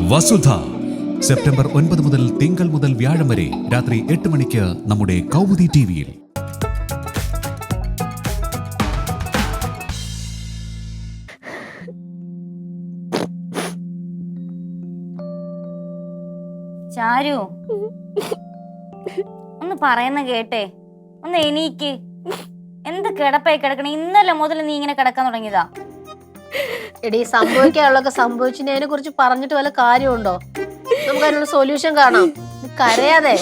Vasudha September 9 മുതൽ തിങ്കൾ മുതൽ വ്യാഴം വരെ രാത്രി 8 മണിക്ക് നമ്മുടെ കൗമുദി ടിവിയിൽ. ചാരു, ഒന്ന് പറയുന്ന കേട്ടെ, ഒന്ന് എണീക്ക്. എന്ത് കിടപ്പായി കിടക്കണേ? ഇന്നലെ മുതൽ നീ ഇങ്ങനെ കിടക്കാൻ തുടങ്ങിയതാ. എടീ, സംഭവിക്കാനുള്ളതൊക്കെ സംഭവിച്ചതിനെ കുറിച്ച് പറഞ്ഞിട്ട് വല്ല കാര്യമുണ്ടോ? നമുക്ക് അതിനുള്ള സൊല്യൂഷൻ കാണാം. കരയാതെ.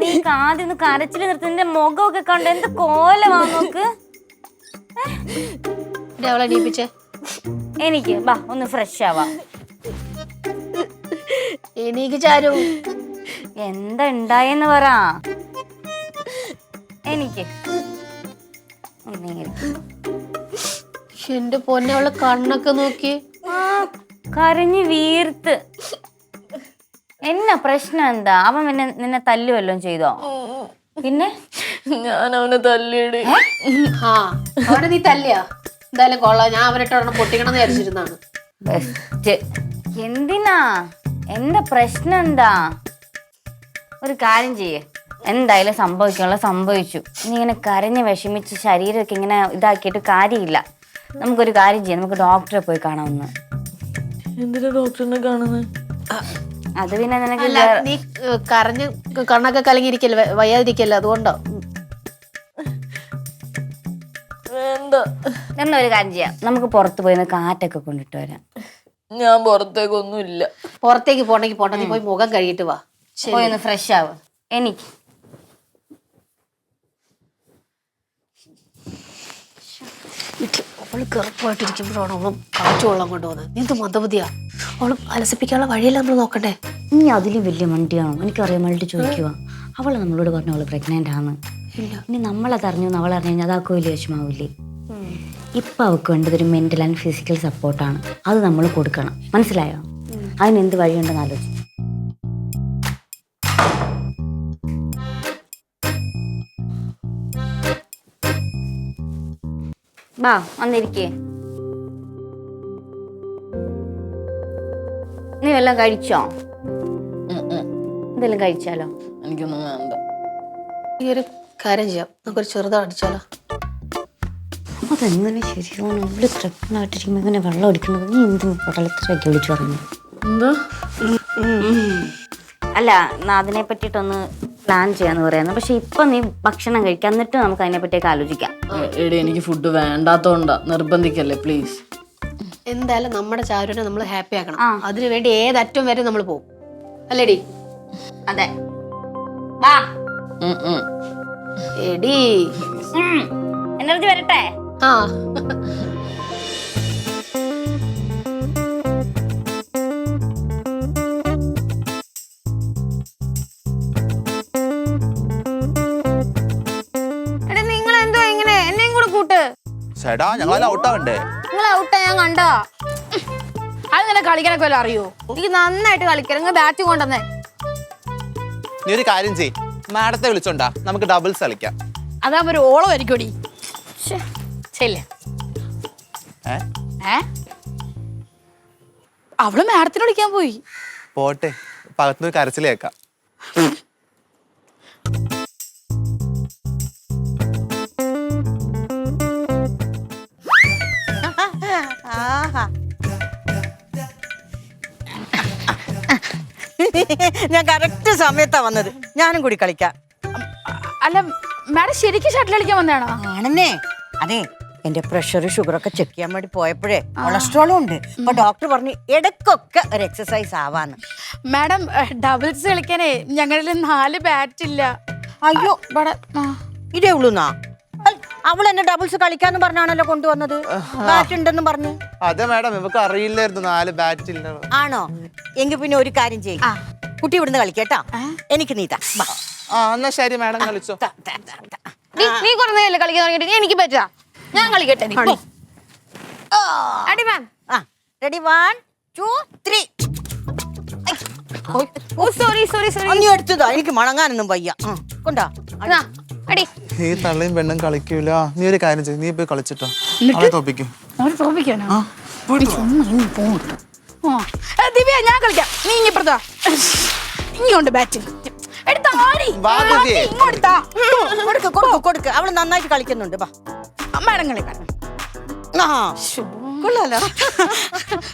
നീ ആദ്യം ഒന്ന് കരച്ചില് നിർത്തി. നിന്റെ മുഖമൊക്കെ കണ്ട് എന്ത് കോലമാ നോക്ക്. അവളെ എണീപ്പിച്ചേ. എനിക്ക് ബാ ഒന്ന് ഫ്രഷ് ആവാ. എനിക്ക് ചാരു, എന്താ ഉണ്ടായെന്ന് പറ. എനിക്ക് എന്റെ പൊന്നെ, അവളെ കണ്ണൊക്കെ നോക്കി കരഞ്ഞു വീർത്ത്. എന്നാ പ്രശ്നം എന്താ? അവൻ നിന്നെ തല്ലുവല്ലോ ചെയ്തോ? പിന്നെ ഞാൻ അവനെ തല്ലിയിട്. അവനെ നീ തല്ലിയാ? എന്തായാലും കൊള്ളാം. ഞാൻ അവനിട്ട് ഒരെണ്ണം പൊട്ടിക്കണം വിചാരിച്ചിരുന്നാണ്. ബെസ്റ്റ്. എന്തിനാ? എന്താ പ്രശ്നം എന്താ? ഒരു കാര്യം ചെയ്യേ, എന്തായാലും സംഭവിക്കാനുള്ള സംഭവിച്ചു. നീ ഇങ്ങനെ കരഞ്ഞ് വിഷമിച്ച് ശരീരമൊക്കെ ഇങ്ങനെ ഇതാക്കിയിട്ട് കാര്യമില്ല. നമുക്കൊരു കാര്യം ചെയ്യാം, നമുക്ക് ഡോക്ടറെ പോയി കാണാമെന്ന്. എന്തിനാ ഡോക്ടറിനെ കാണുന്നത്? അത് പിന്നെ നിനക്ക് നീ കരഞ്ഞ് കണ്ണൊക്കെ കലങ്ങിയിരിക്കല്ലേ, വയ്യാതിരിക്കല്ലേ, അതുകൊണ്ടോ? വേണ്ട, എന്നൊരു കാര്യം ചെയ്യാം, നമുക്ക് പുറത്ത് പോയി കാറ്റൊക്കെ കൊണ്ടിട്ട് വരാം. ഞാൻ പുറത്തേക്കൊന്നുമില്ല. പുറത്തേക്ക് പോണ്ടെങ്കിൽ പോട്ടെ, നീ പോയി മുഖം കഴുകിട്ട് വാ. പോയി ഒന്ന് ഫ്രഷ് ആവുക. എനിക്ക് അവള് കറുപ്പായിട്ടിരിക്കുമ്പോഴാണ് അവളും കാച്ചു വെള്ളം കൊണ്ടുപോകുന്നത്. നീ എന്ത് മന്ദബുദ്ധിയാ? അവള് അലസിപ്പിക്കാനുള്ള വഴിയല്ല നമ്മൾ നോക്കണ്ടേ? ഇനി അതിലും വലിയ മണ്ടിയാണോ? എനിക്കറിയാൻ വേണ്ടി ചോദിക്കുക. അവള് നമ്മളോട് പറഞ്ഞു അവള് പ്രഗ്നന്റ് ആണ്. ഇനി നമ്മളത് അറിഞ്ഞു അവൾ അറിഞ്ഞു കഴിഞ്ഞാൽ അതാക്കോ വലിയ വിഷമാവില്ലേ? ഇപ്പൊ അവൾക്ക് വേണ്ടത് ഒരു മെന്റൽ ആൻഡ് ഫിസിക്കൽ സപ്പോർട്ടാണ്. അത് നമ്മൾ കൊടുക്കണം. മനസ്സിലായോ? അതിന് എന്ത് വഴിയുണ്ടെന്ന് ആലോചിച്ചു. വാ, വന്നിരിക്കേ. നീ വല്ലതും കഴിച്ചോ? എന്തെങ്കിലും കഴിച്ചാലോ? എനിക്കൊന്നും വേണ്ട. ഈ ഒരു കാര്യം ചെയ്യാം, നമുക്കൊരു ചെറുതാ അടിച്ചാലോ? അതെങ്ങനെ ശരിയാണ്? ഇവിടെ പ്രഗ്നന്റായിട്ടിരിക്കുമ്പോ ഇങ്ങനെ വെള്ളം അടിക്കുന്നത്? നീ എന്ത് പടലത്തിലൊക്കെ വിളിച്ചു പറഞ്ഞു? എന്താ? അല്ല, അതിനെ പറ്റിയിട്ടൊന്ന് പ്ലാൻ ചെയ്യാന്ന് പറയുന്നത്. പക്ഷെ ഇപ്പൊ നീ ഭക്ഷണം കഴിക്കാം, എന്നിട്ട് നമുക്ക് അതിനെ പറ്റിയൊക്കെ ആലോചിക്കാം. എടി, എനിക്ക് ഫുഡ് വേണ്ടാത്തോണ്ടാ. നിർബന്ധിക്കല്ലേ പ്ലീസ്. എന്തായാലും നമ്മുടെ ചാരുവിനെ നമ്മൾ ഹാപ്പി ആക്കണം. അതിനു വേണ്ടി ഏതറ്റം വരെ നമ്മൾ പോകും, അല്ലേടി? അതെ. വാ എടി, എനർജി വരട്ടെ. ആ ചേട്ടാ, ഞങ്ങൾ ഔട്ടാവണ്ടേ? നിങ്ങൾ ഔട്ടാ ഞാൻ കണ്ടാ. അതിങ്ങനെ കളിക്കാനൊക്കെ വല്ല അറിയോ? എനിക്ക് നന്നായിട്ട് കളിക്കാം. നിങ്ങൾ ബാറ്റ് കൊണ്ടുവന്നേ. നീ ഒരു കാര്യം ചെയ്, മാഡത്തെ വിളിച്ചോണ്ടാ, നമുക്ക് ഡബിൾസ് കളിക്കാം. അതാവുമ്പോ ഒരു ഓളം ആയിരിക്കോടി. അവള് മാഡത്തിന് വിളിക്കാൻ പോയി. പോട്ടെ, പകത്തുനിന്ന് കരച്ചിൽ കേൾക്കാം. ഞാൻ കറക്റ്റ് സമയത്താ വന്നത്. ഞാനും കൂടി കളിക്കാം. അല്ല മാഡം, ശരിക്കും ഷട്ടിൽ കളിക്കാൻ വന്നതാണോ? ആണെന്നേ. അതെ, എന്റെ പ്രഷർ ഷുഗറൊക്കെ ചെക്ക് ചെയ്യാൻ വേണ്ടി പോയപ്പോഴേ കൊളസ്ട്രോളും ഉണ്ട്. അപ്പൊ ഡോക്ടർ പറഞ്ഞു ഇടയ്ക്കൊക്കെ ഒരു എക്സസൈസ് ആവാന്ന്. മാഡം, ഡബിൾസ് കളിക്കാനേ ഞങ്ങളിൽ 4 ബാറ്റ് ഇല്ല. അയ്യോ, ഇതേ ഉള്ളൂന്നാ? അവൾ എന്നെ ഡബിൾസ് കളിക്കാന്ന് പറഞ്ഞാണല്ലോ കൊണ്ടുവന്നത്. ബാറ്റ് ഉണ്ടെന്ന് പറഞ്ഞു. അതെ മാഡം, ഇവക്ക് അറിയില്ലായിരുന്നു 4 ബാറ്റ് ഇല്ല. ആണോ? എങ്കിൽ പിന്നെ ഒരു കാര്യം ചെയ്യും, കുട്ടി ഇവിടുന്ന് കളിക്കേട്ടാ. എനിക്ക് നീതാ. എന്നാ ശരി മാഡം, കളിച്ചോ. നീ കുറേ നേരല്ലേ കളിക്കാൻ തുടങ്ങിയിട്ട്? എനിക്ക് പറ്റാ, ഞാൻ കളിക്കട്ടെ. റെഡി, 1 2 3. സോറി. എടുത്തതാ, എനിക്ക് മണങ്ങാനൊന്നും വയ്യ. കൊണ്ടാ അടി. നീ തള്ളയും പെണ്ണും കളിക്കൂല. നീ ഒരു കാര്യം ചെയ്യും, നീ പോയി കളിച്ചിട്ടോ. അവളെ തോപ്പിക്കും. തോപ്പിക്കാനോ? ദിവ്യ ഞാൻ കളിക്കാം, നീ ഇങ്ങോട്ടാ, ഇങ്ങോട്ട് ബാറ്റ് എടുത്താടി, വാ ദിവ്യേ. ഇങ്ങോട്ടാ. കൊടുക്ക് കൊടുക്ക് കൊടുക്ക്, അവള് നന്നായിട്ട് കളിക്കുന്നുണ്ട്. വാ. മേഡം കളിക്കാം. ആ, കൊള്ളാലോ.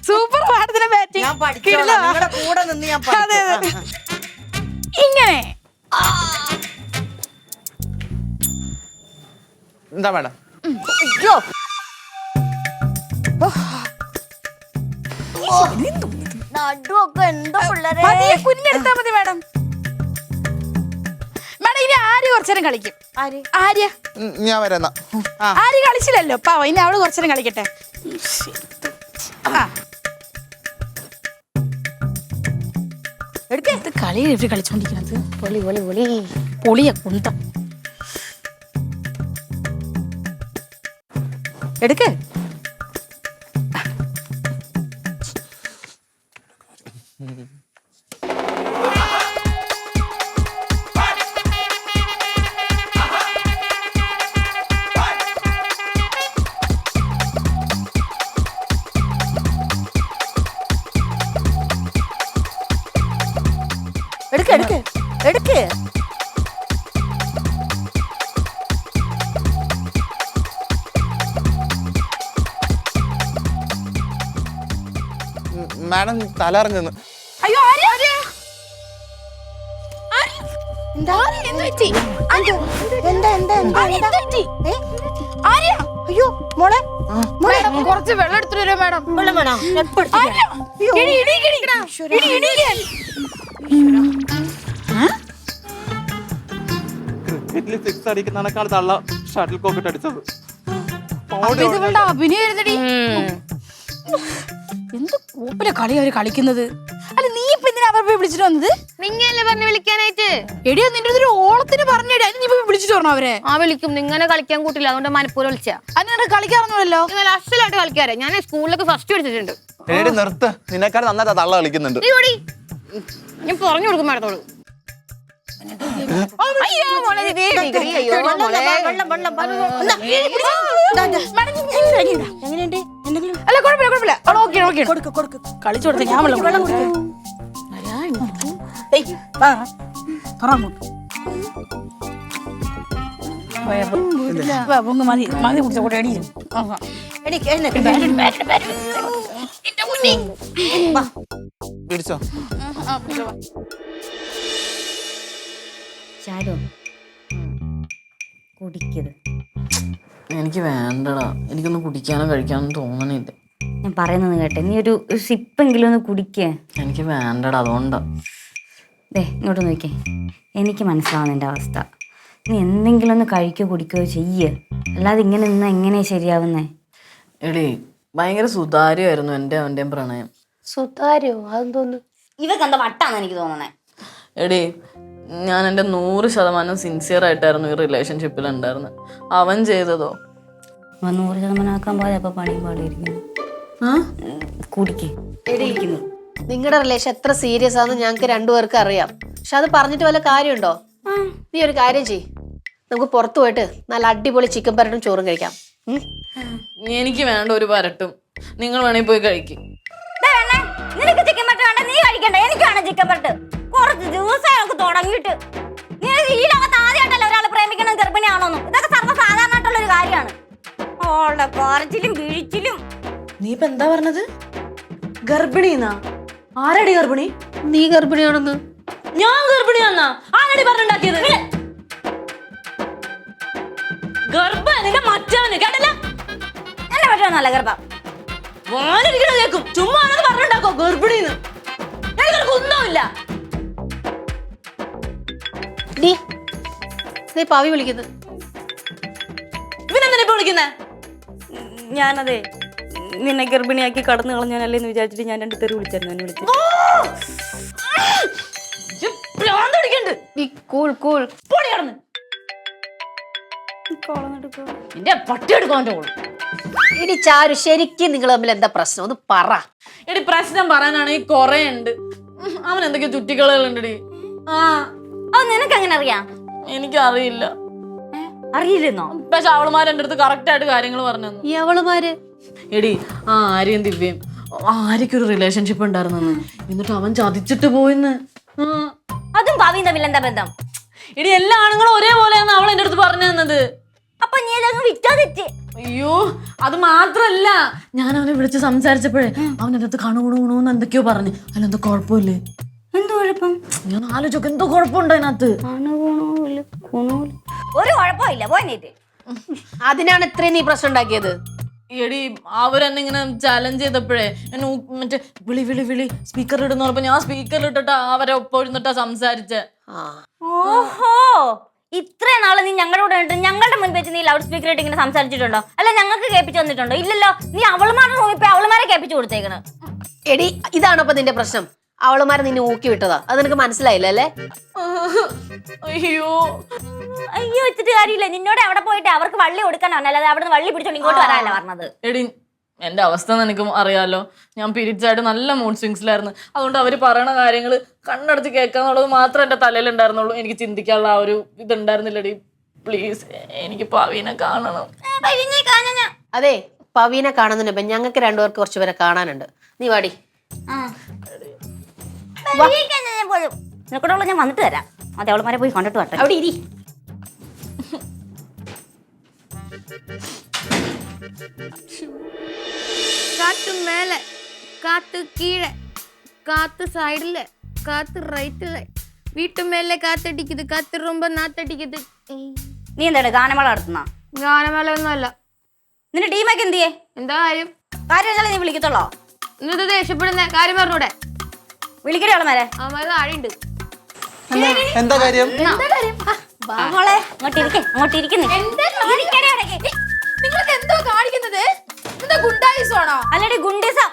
സൂപ്പർ പാടത്തിന് ബാറ്റിംഗ്. ഞാൻ പഠിച്ചോളാം, നിങ്ങളുടെ കൂടെ നിന്ന് ഞാൻ പഠിച്ചു. ഇങ്ങനെ എന്താ മേഡം? അയ്യോ. നടുവൊക്കെ എന്തോ പിള്ളേരെ. പതിയെ കുഞ്ഞെടുത്താ മതി മാഡം. മാഡം ഇനി ആര്യ കുറച്ചേരം കളിക്കും. ആര്? ആര്യ ഞാൻ വരാം. ആര്യ കളിച്ചില്ലല്ലോ പാവ, ഇനി അവള് കുറച്ചേരം കളിക്കട്ടെ. എടുക്ക്. ഇത് കളി എവിടെ കളിച്ചോണ്ടിരിക്കുന്നത്? പൊളി പൊളി പൊളി പൊളിയ കുന്തം. എടുക്ക്. എടുക്ക് എടുക്ക് എടുക്ക്. മാഡം തല ഇറങ്ങുന്നു. അയ്യോ ആര്യ ആര്യ ആര്യ എന്ത് പറ്റി? എന്താ എന്താ എന്താ ആര്യ എന്ത് പറ്റി? ആര്യ അയ്യോ മോളെ. മാഡം കുറച്ച് വെള്ളം എടുത്തിട്ട് വരാം മാഡം. വെള്ളം വേണോ? ആര്യ ഇടി ഇടി ഇടി ഇടി ഇടി. ക്രിക്കറ്റിൽ 6 അടിക്കുന്നതിനേക്കാൾ തള്ള ഷട്ടിൽ കോക്കിട്ട് അടിച്ചത്. ഇത് ഇവളുടെ അഭിനയായിരുന്നടി. എന്ത് കൂപ്പിലെ കളി അവര് കളിക്കുന്നത്. അല്ല നീ ഇപ്പൊ എന്തിനാ അവർ പോയി വിളിച്ചിട്ട് വന്നത്? നിങ്ങല്ലേ പറഞ്ഞു വിളിക്കാനായിട്ട്? എടിയോ നിന്റെ ഒരു ഓളത്തിന് പറഞ്ഞടി, അതിന് നീ പോയി വിളിച്ചിട്ട് പറഞ്ഞോ അവരെ? ആ വിളിക്കും, നിങ്ങനെ കളിക്കാൻ കൂട്ടില്ല, അതുകൊണ്ട് മനപ്പൂരം വിളിച്ചാ. അതിനെ കളിക്കാറൊന്നുമല്ലോ. നിങ്ങൾ അസലായിട്ട് കളിക്കാരെ, ഞാൻ സ്കൂളിലൊക്കെ ഫസ്റ്റ് എടുത്തിട്ടുണ്ട്. പേടി നിർത്ത്, നിന്നെക്കാൾ നന്നായിട്ട് തള്ള കളിക്കുന്നുണ്ട്. നീ ഓടി, ഞാൻ പറഞ്ഞു കൊടുക്കും മാഡത്തോട്. അയ്യോ മോളെ ദിവ്യ, അയ്യോ മോളെ. വെള്ളം വെള്ളം എങ്ങനെയുണ്ട്? എന്തെങ്കിലും അല്ല കുഴപ്പമില്ല കുഴപ്പമില്ല, അവള് ഓക്കെ ഓക്കെ. കൊടുക്ക് കൊടുക്ക്. കളിച്ചു കൊടുത്ത ഞാൻ വെള്ളം വെള്ളം കൊടുക്ക്. മതി മതി കുടിച്ച കൂടെ എണീ. എണീക്ക്, എഴുന്നേക്ക്. വാ. പിടിച്ചോ. ചാരോ കുടിക്കരുത്. എനിക്ക് വേണ്ടടാ, എനിക്കൊന്നും കുടിക്കാനോ കഴിക്കാനോ തോന്നണില്ല. ഞാൻ പറയുന്നത് കേട്ടെ, നീ ഒരു സിപ്പെങ്കിലും ഒന്ന് കുടിക്കേ. എനിക്ക് വേണ്ടടാ, അതുകൊണ്ടാ. ദേ ഇങ്ങോട്ട് നോക്കിയേ, എനിക്ക് മനസ്സിലാവുന്ന എൻ്റെ അവസ്ഥ. നീ എന്തെങ്കിലും ഒന്ന് കഴിക്കോ കുടിക്കുകയോ ചെയ്യേ, അല്ലാതെ ഇങ്ങനെ നിന്നാ എങ്ങനെയാ ശരിയാവുന്നേ? എടീ ഭയങ്കര സുതാര്യമായിരുന്നു എൻ്റെ അവൻ്റെയും പ്രണയം. സുതാര്യോ? അതെന്തോന്ന്? ഇവക്ക് എന്താ വട്ടാന്ന് എനിക്ക് തോന്നണേ. എടീ ഞാൻ എൻ്റെ 100% സിൻസിയർ ആയിട്ടായിരുന്നു ഈ റിലേഷൻഷിപ്പിൽ ഉണ്ടായിരുന്നത്. അവൻ ചെയ്തതോ 100% ആക്കാൻ പോലെ അപ്പൊ പണിയും പാടിയിരിക്കുന്നു. കുടിക്കേ. നിങ്ങളുടെ റിലേഷൻ എത്ര സീരിയസ് ആണെന്ന് ഞങ്ങൾക്ക് രണ്ടുപേർക്ക് അറിയാം. പക്ഷെ അത് പറഞ്ഞിട്ട് വല്ല കാര്യമുണ്ടോ? നീ ഒരു കാര്യം ചെയ്, നമുക്ക് പുറത്തു പോയിട്ട് നല്ല അടിപൊളി ചിക്കൻ പരട്ടും ചോറും കഴിക്കാം. എനിക്ക് വേണ്ട ഒരു പരട്ടും, നിങ്ങൾ വേണമെങ്കിൽ പോയി കഴിക്കും. നിനക്ക് ചിക്കൻ പട്ട് വേണ്ട, നീ കഴിക്കണ്ട, എനിക്കാണ് ചിക്കൻ പട്ട്. കുറച്ച് ദിവസമായി നമുക്ക് തുടങ്ങിയിട്ട്. ഈ ലോകത്ത് ആദ്യമായിട്ടല്ല ഒരാളെ പ്രേമിക്കണം ഗർഭിണിയാണോന്നും. ഇതൊക്കെ സർവ്വസാധാരണമായിട്ടുള്ള ഒരു കാര്യമാണ്. ഓളുടെ പറച്ചിലും വീഴ്ചിലും. നീ ഇപ്പൊ എന്താ പറഞ്ഞത്? ഗർഭിണിന്നാ? ആരടി ഗർഭിണി? നീ ഗർഭിണിയാണെന്ന്? ഞാൻ ഗർഭിണിയാന്നാ? ആരടി പറഞ്ഞുണ്ടാക്കിയത്? ഗർഭ നിന്റെ മറ്റാന് കേട്ടല്ല? എന്നെ പറ്റുമെന്നല്ല ഗർഭ. വാനിരിക്കണ കേക്കും, ചുമ്മാ പറഞ്ഞുണ്ടാക്കോ ഗർഭിണിന്ന്. എനിക്കൊരു കുന്തമില്ല. നീ പാവി വിളിക്കുന്നു. ഇവനെന്തിനാ ഇപ്പൊ വിളിക്കുന്നേ? ഞാനതെ നിന്നെ ഗർഭിണിയാക്കി കടന്നു കളഞ്ഞാനല്ലേന്ന് വിചാരിച്ചിട്ട് ഞാൻ 2 തെറി വിളിച്ചായിരുന്നു. എന്നെ വിളിച്ചു. എന്റെ പട്ടി എടുക്കാൻ ഇനി ചാരു, ശരിക്കും നിങ്ങൾ തമ്മിൽ എന്താ പ്രശ്നം? ഒന്ന് പറ. എടി പ്രശ്നം പറയാനാണെങ്കിൽ കൊറേ ഉണ്ട്. അവൻ എന്തൊക്കെയോ ചുറ്റിക്കളകളുണ്ടടി. അത് നിനക്ക് എങ്ങനെ അറിയാം? എനിക്കറിയില്ല. അറിയില്ലെന്നോ? പക്ഷെ അവളുമാർ എൻ്റെ അടുത്ത് കറക്റ്റ് ആയിട്ട് കാര്യങ്ങൾ പറഞ്ഞു തന്നു. ഈ അവളുമാര് എടി ആ ആര്യയും ദിവ്യയും ആരൊക്കെ ഒരു റിലേഷൻഷിപ്പ് ഉണ്ടായിരുന്നെന്ന്. എന്നിട്ട് അവൻ ചതിച്ചിട്ട് പോയിന്ന്. അതും ഭാവിയും തമ്മിൽ എന്താ ബന്ധം? എടി എല്ലാ ആണുങ്ങളും ഒരേപോലെയാന്ന് അവൾ എന്റെ അടുത്ത് പറഞ്ഞു തന്നത്. അപ്പൊ നീ അതങ്ങ് വിറ്റാ തെറ്റ്. അയ്യോ അത് മാത്രല്ല, ഞാൻ അവനെ വിളിച്ച് സംസാരിച്ചപ്പോഴേ അവൻ എന്റെ അടുത്ത് കണുകുണുന്ന് എന്തൊക്കെയോ പറഞ്ഞു. അതിലെന്തോ കുഴപ്പമില്ലേ? എന്തോ കുഴപ്പം? ഞാൻ ആലോചിച്ചൊക്കെ എന്തോ കുഴപ്പമുണ്ടോ അതിനകത്ത്? ഒരു കുഴപ്പമില്ല, പോയിട്ട്. അതിനാണ് ഇത്രയും നീ പ്രശ്നം ഉണ്ടാക്കിയത്. എടി അവരെന്നെ ഇങ്ങനെ ചാലഞ്ച് ചെയ്തപ്പോഴേ എന്നെ മറ്റേ വിളി വിളി വിളി സ്പീക്കർ ഇടുന്ന പറഞ്ഞപ്പോ ഞാൻ സ്പീക്കറിൽ ഇട്ടിട്ടാ അവരെ ഒപ്പം ഇരുന്നിട്ടാ സംസാരിച്ചേ. ഓഹോ, ഇത്രയും നാള് നീ ഞങ്ങളുടെ കൂടെ ഉണ്ട്, ഞങ്ങളുടെ മുൻപ് വെച്ച് നീ ലൗഡ് സ്പീക്കർ ഇട്ട് ഇങ്ങനെ സംസാരിച്ചിട്ടുണ്ടോ? അല്ല ഞങ്ങൾക്ക് കേൾപ്പിച്ചു തന്നിട്ടുണ്ടോ? ഇല്ലല്ലോ. നീ അവളുമാരുടെ റൂമിൽ പോയി അവളുമാരെ കേൾപ്പിച്ചു കൊടുത്തേക്കണ്. എടി ഇതാണ് അപ്പൊ നിന്റെ പ്രശ്നം. അവളുമാരെ നിന്നെ ഊക്കി വിട്ടതാ. അത് നിനക്ക് മനസ്സിലായില്ല അല്ലേ? അയ്യോ അയ്യോ വെച്ചിട്ട് കാര്യമില്ല. നിന്നോട് അവിടെ പോയിട്ട് അവർക്ക് വള്ളി കൊടുക്കാനാണ്, അല്ലാതെ അവിടെ നിന്ന് വള്ളി പിടിച്ചോണ്ട് ഇങ്ങോട്ട് വരാനല്ല പറഞ്ഞത്. എടി എന്റെ അവസ്ഥ നിനക്കും അറിയാലോ. ഞാൻ പീരിയഡ്സ് നല്ല മൂഡ് സ്വിങ്സിലായിരുന്നു. അതുകൊണ്ട് അവര് പറയണ കാര്യങ്ങൾ കണ്ണടച്ച് കേൾക്കാന്നുള്ളത് മാത്രം എന്റെ തലയിൽ ഉണ്ടായിരുന്നുള്ളൂ. എനിക്ക് ചിന്തിക്കാനുള്ള ആ ഒരു ഇതുണ്ടായിരുന്നില്ലടി. പ്ലീസ് എനിക്ക് പവീനെ കാണണം. അതെ, പവീനെ കാണുന്നതിന് ഞങ്ങൾക്ക് രണ്ടുപേർക്ക് കുറച്ച് പേരെ കാണാനുണ്ട്. നീ വാടി. നിനക്കൂടെ ഞാൻ വന്നിട്ട് തരാം. അതെ, അവളുമാരെ പോയി കണ്ടിട്ട് വരട്ടെ. അവിടെ ഇരി. കാത്ത് മേലെ, കാത്ത് കീഴെ, കാത്ത് സൈഡില്, കാത്ത് റൈറ്റില്, വീട്ടു മേലെ കാത്തടിക്കുന്നത്, കാത്ത് റൂമ്പ നാത്തടിക്കുന്നത്. നീ എന്താ ഗാനമേള നടത്തുന്ന? ഗാനമേള ഒന്നും അല്ല. നിന്റെ ടീമൊക്കെ എന്ത് ചെയ്യേ? എന്താ കാര്യം? കാര്യമല്ലേ നീ വിളിക്കത്തുള്ളോ? ഇന്നത് ദേഷ്യപ്പെടുന്ന കാര്യം പറഞ്ഞൂടെ? വിളിക്കട്ടെ അവളുമാരെ. അവന്മാര് താഴെയുണ്ട്. എന്താ കാര്യം? നിങ്ങൾക്ക് എന്തോ കാണിക്കുന്നത്? എന്താ ഗുണ്ടായിസാണോ? അല്ലടി ഗുണ്ടിസം.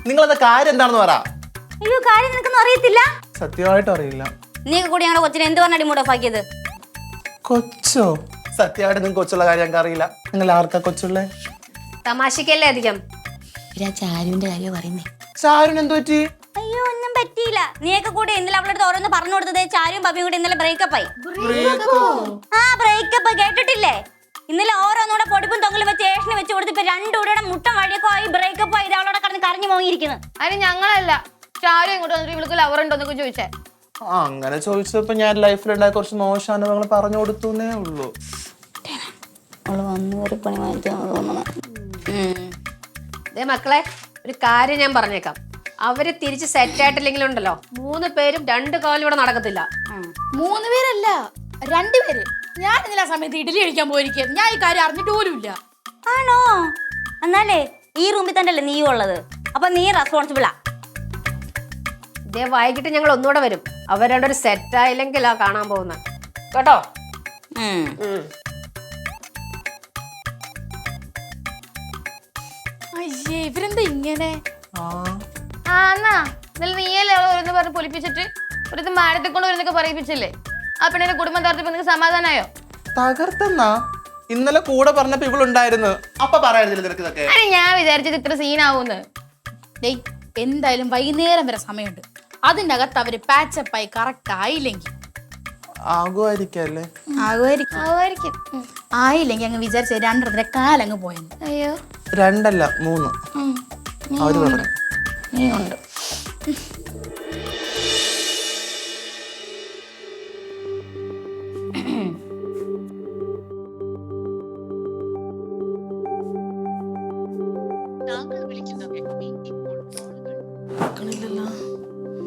നിങ്ങളത് കാര്യം എന്താണെന്ന് പറ. അയ്യോ, കാര്യം നിനക്കൊന്നും അറിയത്തില്ല? സത്യമായിട്ട് അറിയില്ല. നീ കൂടി ഞങ്ങളുടെ കൊച്ചിനെ എന്ത് പറഞ്ഞാടി മൂഡ് ഓഫ് ആക്കിയത്? കൊച്ചോ? സത്യമായിട്ട് നിങ്ങൾക്ക് കൊച്ചുള്ള കാര്യം ഞങ്ങൾക്ക് അറിയില്ല. നിങ്ങൾ ആർക്കാ കൊച്ചുള്ളേ? തമാശക്കല്ലേ അധികം. ചാരുവിന്റെ കാര്യം പറയുന്നേ. ചാരുന് എന്ത് പറ്റി? അയ്യോ, ഒന്നും പറ്റിയില്ല. നീയൊക്കെ കൂടി ഇന്നലെ അവളുടെ അടുത്ത് ഓരോന്ന് പറഞ്ഞു കൊടുത്തത് ചാരും പപ്പിയും കൂടി ഇന്നലെ ബ്രേക്കപ്പ് ആയി. ആ ബ്രേക്കപ്പ് കേട്ടിട്ടില്ലേ? ഇന്നലെ ഓരോന്നൂടെ പൊടിപ്പും തൊങ്ങലും വെച്ച് ഏഷന് വെച്ച് കൊടുത്ത് ഇപ്പൊ രണ്ടുകൂടെ മുട്ടം വഴിയൊക്കെ ആയി ബ്രേക്കപ്പ് ആയി. അവളോടെ കടന്ന് കരഞ്ഞു മോങ്ങിയിരിക്കുന്നു. അതിന് ഞങ്ങളല്ല, ചാരു ഇങ്ങോട്ട് വന്നിട്ട് ഇവൾക്ക് ലവർ ഉണ്ടോന്നൊക്കെ ചോദിച്ചേ. അങ്ങനെ ചോദിച്ചപ്പോ ഞാൻ ലൈഫിലുണ്ടായ കുറച്ച് മോശം അനുഭവങ്ങൾ പറഞ്ഞു കൊടുത്തേ ഉള്ളൂ. അവള് വന്നു ഒരു പണി വാങ്ങിക്കാന്ന് തോന്നണം. അതേ മക്കളെ, ഒരു കാര്യം ഞാൻ പറഞ്ഞേക്കാം. അവര് തിരിച്ച് സെറ്റ് ആയിട്ടില്ലെങ്കിലും ഉണ്ടല്ലോ, 3 പേരും 2 കാലും ഇവിടെ നടക്കത്തില്ല. 3 പേരല്ല, 2 പേര്. ഞാൻ ഇന്നലെ ആ സമയത്ത് ഇഡലി കഴിക്കാൻ പോയിരിക്കും. ഞാൻ ഈ കാര്യം അറിഞ്ഞിട്ട് പോലും ഇല്ല. ആണോ? എന്നാലേ ഈ റൂമിൽ തന്നെ അല്ലേ നീയും ഉള്ളത്? അപ്പൊ നീ റെസ്പോൺസിബിളാ. ഇതേ വൈകിട്ട് ഞങ്ങൾ ഒന്നുകൂടെ വരും. അവർ രണ്ടൊരു സെറ്റ് ആയില്ലെങ്കിലാ കാണാൻ പോകുന്നത് കേട്ടോ. അയ്യേ, ഇവരെന്താ ഇങ്ങനെ? എന്നാ ഇന്നലെ നീയല്ലേ ഓരോന്ന് പറഞ്ഞ് പൊലിപ്പിച്ചിട്ട് ഒരു മാനത്തെ കൊണ്ട് വരുന്നൊക്കെ പറയിപ്പിച്ചില്ലേ? ആ പെണ്ണിന്റെ കുടുംബം തകർത്തപ്പോ നിനക്ക് സമാധാനായോ? തകർത്തെന്നാ? ഇന്നലെ കൂടെ പറഞ്ഞപ്പോ ഇവളുണ്ടായിരുന്നു. അപ്പൊ പറയായിരുന്നില്ല നിനക്ക് ഇതൊക്കെ? ഞാൻ വിചാരിച്ചത് ഇത്ര സീനാവൂന്ന്. എന്തായാലും വൈകുന്നേരം വരെ സമയമുണ്ട്. അതിൻ്റെ അകത്ത് അവര് പാച്ചപ്പായി കറക്റ്റ് ആയില്ലെങ്കിൽ ആകുമായിരിക്കല്ലേ? ആകുമായിരിക്കും. ആയില്ലെങ്കിൽ അങ്ങ് വിചാരിച്ച 2.5 കാലങ്ങ് പോയെന്ന്. അയ്യോ, 2 അല്ല 3 അവര് പറഞ്ഞു. നീ ഉണ്ട്.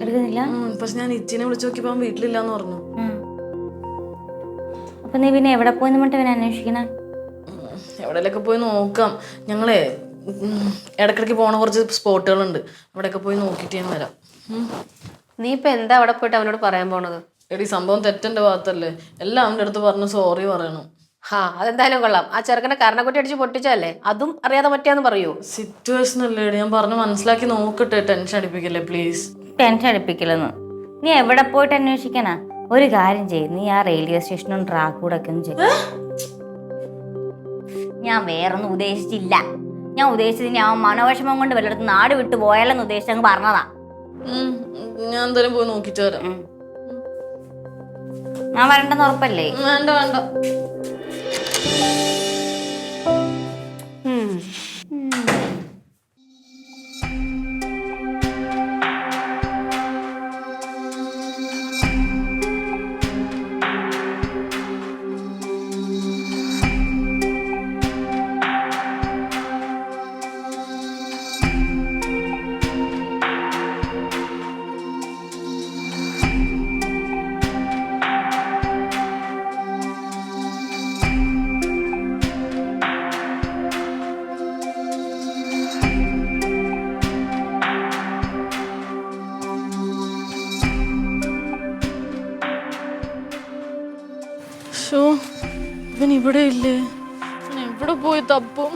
എടുക്കുന്നില്ല. പക്ഷെ ഞാൻ ഇച്ചിനെ വിളിച്ചു നോക്കിയപ്പോ അവൻ വീട്ടിലില്ലാന്ന് പറഞ്ഞു. അപ്പൊ നീ പിന്നെ എവിടെ പോയെന്ന് പറഞ്ഞിട്ട് ഇവനെ അന്വേഷിക്കണേ? എവിടെയൊക്കെ പോയി നോക്കാം. ഞങ്ങളെ ഇടക്കിടക്ക് പോണ കുറച്ച് സ്പോട്ടുകളുണ്ട്. അവിടെയൊക്കെ പോയി നോക്കിയിട്ട് ഞാൻ വരാം. നീ ഇപ്പൊ എന്താ അവിടെ പോയിട്ട് അവനോട് പറയാൻ പോണത്? എടി സംഭവം തെറ്റെന്റെ ഭാഗത്തല്ലേ. എല്ലാം അവന്റെ അടുത്ത് പറഞ്ഞു സോറി പറയണം. അതെന്തായാലും കൊള്ളാം. ആ ചെറുക്കനെ കരണക്കുട്ടി അടിച്ച് പൊട്ടിച്ചല്ലേ, അതും അറിയാതെ പറ്റിയാന്ന് പറയൂ. സിറ്റുവേഷൻ അല്ലേ ഞാൻ പറഞ്ഞു മനസ്സിലാക്കി നോക്കട്ടെ. ടെൻഷൻ അടിപ്പിക്കല്ലേ പ്ലീസ്. ടെൻഷൻ അടിപ്പിക്കലെന്ന്. നീ എവിടെ പോയിട്ട് അന്വേഷിക്കാനാ? ഒരു കാര്യം ചെയ്യും, നീ ആ റെയിൽവേ സ്റ്റേഷനും ട്രാക്കൂടെ ഒക്കെ ഒന്ന് ചെയ്യും. ഞാൻ വേറൊന്നും ഉദ്ദേശിച്ചില്ല. ഞാൻ ഉദ്ദേശിച്ചത് ഞാൻ മനോവിഷമം കൊണ്ട് വല്ലയിടത്ത് നാട് വിട്ടു പോയാലെന്ന് ഉദ്ദേശിച്ചങ്ങ് പറഞ്ഞതാ. ഞാൻ എന്തായാലും പോയി നോക്കിട്ട് വരാം. ഞാൻ വരണ്ടെന്ന് ഉറപ്പല്ലേ? വേണ്ട വേണ്ട. ഇവൻ ഇവിടെ ഇല്ലേ? ഇവൻ എവിടെ പോയി തപ്പും?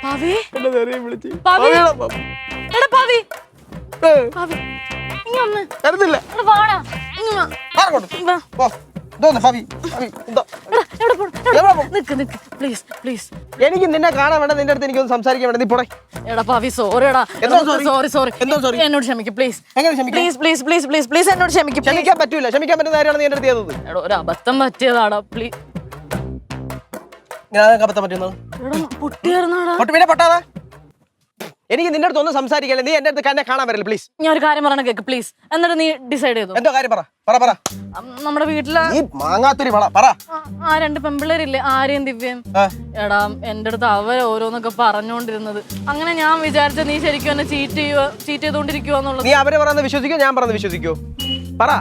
പവി? പവി? എടാ പവി, പവി, ഇങ്ങ് വന്ന്. എടാ വാടാ, ഇങ്ങ് വാ. വാ. എടാ, എവിടെ പോണു? നിക്ക് നിക്ക്, പ്ലീസ് പ്ലീസ്. എനിക്ക് നിന്നെ കാണാൻ വേണ്ട, നിന്റെ അടുത്ത് എനിക്കൊന്ന് സംസാരിക്കാൻ വേണ്ട, നീ പോടെ. എടാ പവി, സോറിടാ. Sorry sorry. എന്നോട് ക്ഷമിക്ക് പ്ലീസ്. എങ്ങനെ ക്ഷമിക്കാം? Please please please please please എന്നോട് ക്ഷമിക്ക്. ക്ഷമിക്കാൻ പറ്റൂല, ക്ഷമിക്കാൻ പറ്റുന്ന കാര്യമാണ് നീ എന്റെ അടുത്ത് ചെയ്തത്. എടാ ഒരു അബദ്ധം പറ്റിയതാടാ, പ്ലീസ്. ഞാൻ അബദ്ധം പറ്റുന്നത് എടാ പൊട്ടിയായിരുന്നാടാ. പിന്നെ പൊട്ടാതെ. എനിക്ക് നിന്റെ അടുത്ത് ഒന്നും സംസാരിക്കല്ലേ, നീ എന്റെ അടുത്ത് എന്നെ കാണാൻ വരില്ല പ്ലീസ്. ഞാൻ ഒരു കാര്യം പറയണ കേക്ക് പ്ലീസ്. എന്നിട്ട് നീ ഡിസൈഡ് ചെയ്തു. എന്തോ കാര്യം പറ പറ പറ. നമ്മുടെ വീട്ടില് നീ മാങ്ങാത്തൊരു പറ. ആ രണ്ട് പെമ്പിള്ളേരില്ലേ, ആര്യയും ദിവ്യയും. എടാ എന്റെ അടുത്ത് അവര് ഓരോന്നൊക്കെ പറഞ്ഞോണ്ടിരുന്നത്. അങ്ങനെ ഞാൻ വിചാരിച്ച നീ ശരിക്കും എന്നെ ചീറ്റ് ചെയ്തോണ്ടിരിക്കുവാന്നുള്ളത്. നീ അവര് പറയുന്നത് വിശ്വസിക്കോ, ഞാൻ പറയുന്നത് വിശ്വസിക്കോ? പറ.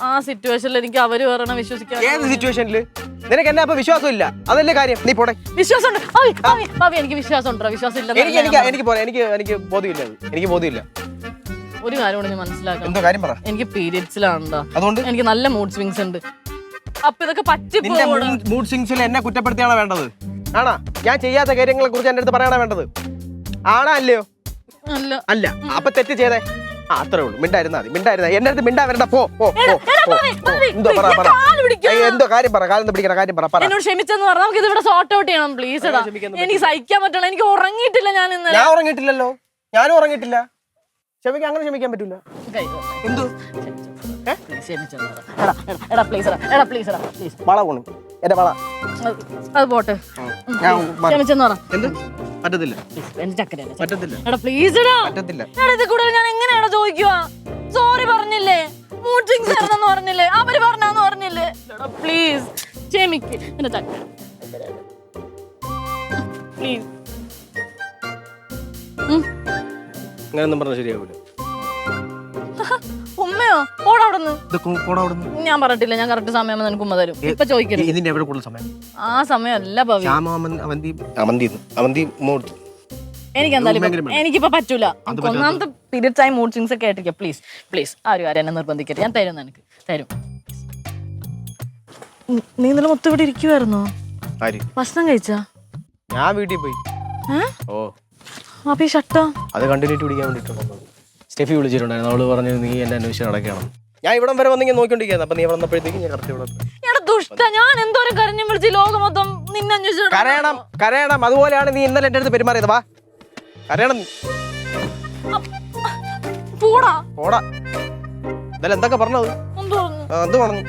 ആ സിറ്റുവേഷനിൽ എനിക്ക് അവര് പറയണ വിശ്വസിക്കാൻ. ഏത് സിറ്റുവേഷനില്? നിനക്ക് എന്നെ അപ്പൊ വിശ്വാസം ഇല്ല, അതല്ലേ കാര്യം. നീ പോടെ. വിശ്വാസമുണ്ട് ഭാവി, എനിക്ക് വിശ്വാസം ഉണ്ടോ? വിശ്വാസം ഇല്ല. എനിക്ക് ബോധ്യമില്ല, എനിക്ക് ബോധ്യമില്ല. ഒരു കാര്യം കൂടെ ഞാൻ മനസ്സിലാക്കണം. എന്തോ കാര്യം പറ. എനിക്ക് പീരിയഡ്സിലാണോ, അതുകൊണ്ട് എനിക്ക് നല്ല മൂഡ് സ്വിങ്സ് ഉണ്ട്. അപ്പൊ ഇതൊക്കെ നിന്റെ മൂഡ് സ്വിങ്സിൽ എന്നെ കുറ്റപ്പെടുത്തിയാണോ വേണ്ടത്? ആണാ? ഞാൻ ചെയ്യാത്ത കാര്യങ്ങളെ കുറിച്ച് എന്റെ അടുത്ത് പറയാനാ വേണ്ടത്? ആണാ അല്ലയോ? അല്ല. അല്ല. അപ്പൊ തെറ്റ് ചെയ്തേ. അത്രേ ഉള്ളൂ. മിണ്ടായിരുന്നാ മതി. എന്റെ അടുത്ത് മിണ്ടാ വരണ്ട. പോ. എന്തോ പറ. എന്തോ കാര്യം പറ. കാലം പിടിക്കണ കാര്യം പറ. എന്നോട് ക്ഷമിച്ചെന്ന് പറഞ്ഞാൽ നമുക്ക് ഇതിവിടെ സോർട്ട് ഔട്ട് ചെയ്യണം പ്ലീസ്. എടാ എനിക്ക് സഹിക്കാൻ പറ്റണം. എനിക്ക് ഉറങ്ങിയിട്ടില്ല ഞാൻ ഇന്നലെ. ഞാൻ ഉറങ്ങിയിട്ടില്ലല്ലോ. ഞാനും ഉറങ്ങിയിട്ടില്ല. ക്ഷമിക്കാൻ അങ്ങനെ ക്ഷമിക്കാൻ പറ്റൂല. എന്തോ വള പോണു എന്റെ വള. അത് പോട്ടെ. ക്ഷമിച്ചെന്ന് പറ. എന്ത് പറ്റത്തില്ല? പറ്റത്തില്ല. എടാ പ്ലീസ് എടാ. പറ്റത്തില്ല. ഇത് കൂടുതൽ ഞാൻ എങ്ങനെയാണോ ചോദിക്കുക? സോറി പറഞ്ഞില്ലേ, മൂഡ് സ്വിങ്സ് ആണെന്ന് പറഞ്ഞില്ലേ, അവര് പറഞ്ഞാന്ന് പറഞ്ഞില്ലേ? എടാ പ്ലീസ് ക്ഷമിക്ക് എന്റെ ചക്കര പ്ലീസ്. അങ്ങനെയൊന്നും പറഞ്ഞാൽ ശരിയാവൂല. ഉമ്മയോ? ഓടവിടുന്ന്. ഞാൻ പറഞ്ഞിട്ടില്ല, ഞാൻ കറക്റ്റ് സമയം നിനക്ക് ഉമ്മ തരും. ഇപ്പൊ ചോദിക്കരുത്. ഇതിന്റെ എവിടെ കൂടുതൽ സമയം? ആ സമയമല്ല ഭവി. എനിക്ക് എന്തായാലും എനിക്കിപ്പോ പറ്റൂല. ഒന്നാമത്തെ പീരിയഡ്സ് ആയി മൂഡ് സ്വിങ്സ് ഒക്കെ ആയിട്ടിരിക്കുക. പ്ലീസ് പ്ലീസ് ആ ഒരു കാര്യം എന്നെ നിർബന്ധിക്കരുത്. ഞാൻ തരും, നിനക്ക് തരും. നീ ഇന്നലെ മൊത്തം ഇവിടെ ഇരിക്കുവായിരുന്നോ? ഭക്ഷണം കഴിച്ചാ? ഞാൻ വീട്ടിൽ പോയി. ഓ അപ്പൊ ഈ ഷട്ടോ? അത് കണ്ടിന്യൂറ്റി പിടിക്കാൻ വേണ്ടിട്ടുണ്ടോ? സ്റ്റെഫി വിളിച്ചിട്ടുണ്ടായിരുന്നു. അവള് പറഞ്ഞു നീ എന്നെ അന്വേഷിച്ച് നടക്കണം. ഞാൻ ഇവിടെ വരെ വന്നിങ്ങനെ നോക്കിക്കൊണ്ടിരിക്കുന്നു. അപ്പൊ നീ വന്നപ്പോഴത്തേക്ക് ഞാൻ കറക്റ്റ് ഇവിടെ. ദുഷ്ട, ഞാൻ എന്തോരം കരഞ്ഞു വിളിച്ച് ലോകം മൊത്തം നിന്നെ അന്വേഷിച്ചു. കരയണം. അതുപോലെയാണ് നീ ഇന്നലെ എന്റെ അടുത്ത് പെരുമാറിയത്. വാ കരയണം. പോടാ. ഇന്നലെ എന്തൊക്കെ പറഞ്ഞത്? എന്ത് പറഞ്ഞു? എന്ത് പറഞ്ഞു?